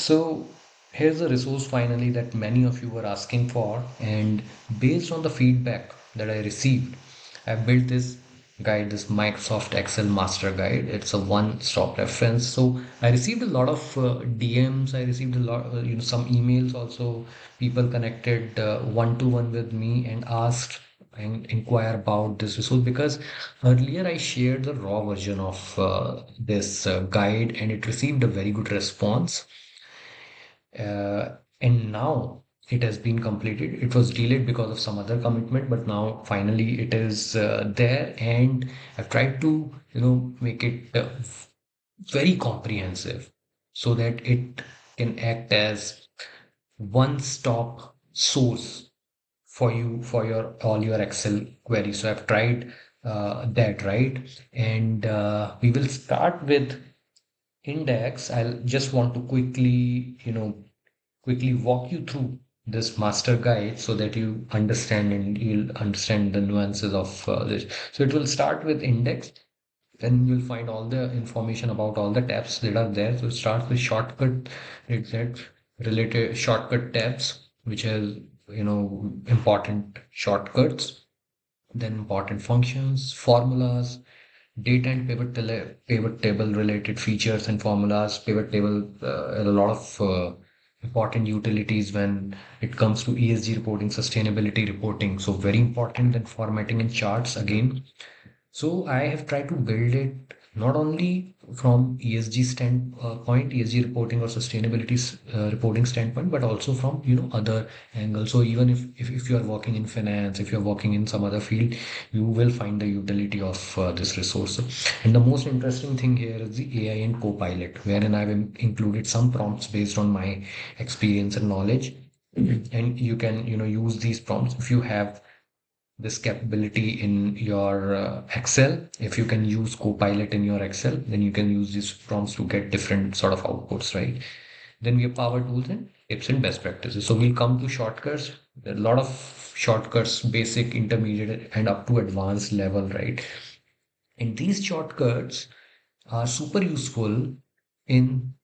So here's a resource finally that many of you were asking for, and based on the feedback that I received, I've built this guide, this Microsoft Excel Master Guide. It's a one-stop reference. So I received a lot of DMs. I received a lot, some emails also. People connected one-to-one with me and asked and inquire about this resource because earlier I shared the raw version of this guide and it received a very good response. And now it has been completed. It was delayed because of some other commitment, but now finally it is there, and I've tried to, make it very comprehensive so that it can act as one-stop source for you for your all your Excel queries. So I've tried that, right? And we will start with index. I'll just want to quickly walk you through this master guide so that you understand and you'll understand the nuances of this. So it will start with index, then you'll find all the information about all the tabs that are there. So it starts with shortcut, exact related shortcut tabs, which has important shortcuts, then important functions, formulas, data and pivot table related features and formulas. Pivot table, a lot of important utilities when it comes to ESG reporting, sustainability reporting. So very important. Then formatting and charts again. So I have tried to build it not only from ESG standpoint, ESG reporting or sustainability reporting standpoint, but also from other angles. So even if you are working in finance, if you're working in some other field, you will find the utility of this resource. And the most interesting thing here is the AI and Copilot, wherein I've included some prompts based on my experience and knowledge. And you can use these prompts if you have this capability in your Excel. If you can use Copilot in your Excel, then you can use these prompts to get different sort of outputs, right? Then we have power tools and tips and best practices. So we'll come to shortcuts. There are a lot of shortcuts, basic, intermediate, and up to advanced level, right? And these shortcuts are super useful in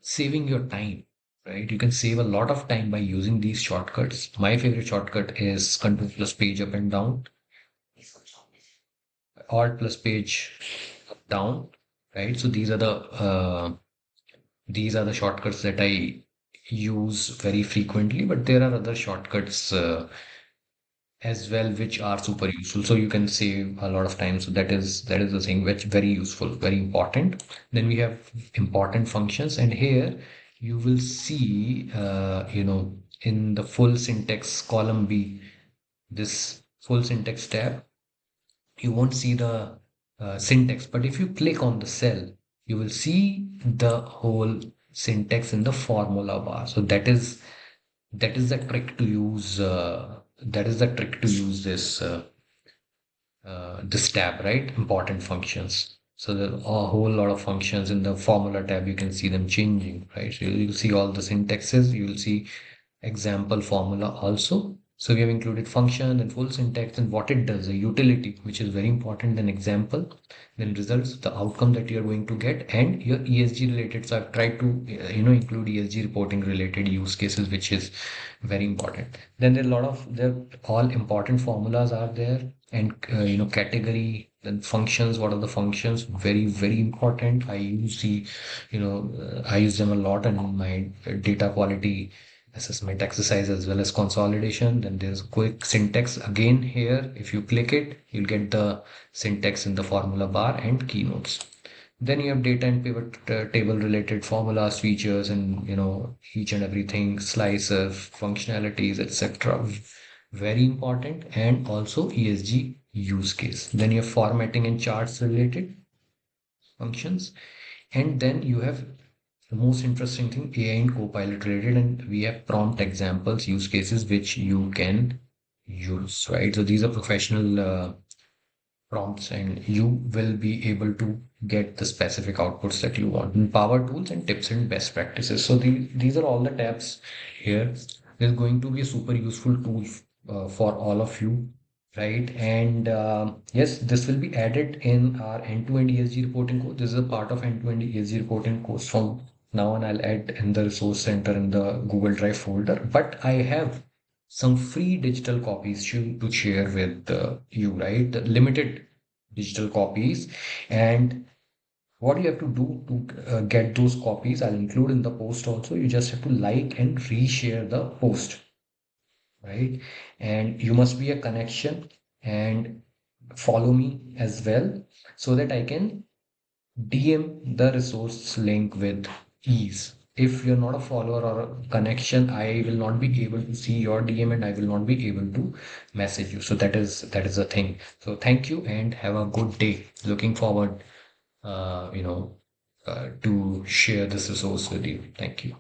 saving your time, right? You can save a lot of time by using these shortcuts. My favorite shortcut is Control plus page up and down, Alt plus page down, right? So these are the shortcuts that I use very frequently, but there are other shortcuts as well which are super useful. So you can save a lot of time. So that is the thing which very useful, very important. Then we have important functions, and here you will see in the full syntax column B, this full syntax tab, you won't see the syntax, but if you click on the cell, you will see the whole syntax in the formula bar. So that is the trick to use. That is the trick to use this tab, right? Important functions. So there are a whole lot of functions in the formula tab. You can see them changing, right? So you'll see all the syntaxes. You will see example formula also. So we have included function and full syntax and what it does, a utility, which is very important, then example, then results, the outcome that you're going to get, and your ESG related. So I've tried to, include ESG reporting related use cases, which is very important. Then there are all important formulas are there, and, category, then functions, what are the functions? Very, very important. I use them a lot in my data quality assessment exercise as well as consolidation. Then there's quick syntax again here. If you click it, you'll get the syntax in the formula bar and keynotes. Then you have data and pivot table related formulas, features, and each and everything, slices, functionalities, etc. Very important, and also ESG use case. Then you have formatting and charts related functions, and then you have the most interesting thing, AI and Copilot related, and we have prompt examples, use cases which you can use, right? So these are professional prompts, and you will be able to get the specific outputs that you want. And power tools and tips and best practices. So these are all the tabs here. There's going to be a super useful tool for all of you, right? And yes, this will be added in our end-to-end ESG reporting course. This is a part of end-to-end ESG reporting course from Now on, I'll add in the resource center in the Google Drive folder, but I have some free digital copies to share with you, right? Limited digital copies. And what you have to do to get those copies, I'll include in the post also. You just have to like and reshare the post, right? And you must be a connection and follow me as well so that I can DM the resource link with ease. If you're not a follower or a connection, I will not be able to see your DM and I will not be able to message you. So that is the thing. So thank you and have a good day. Looking forward, to share this resource with you. Thank you.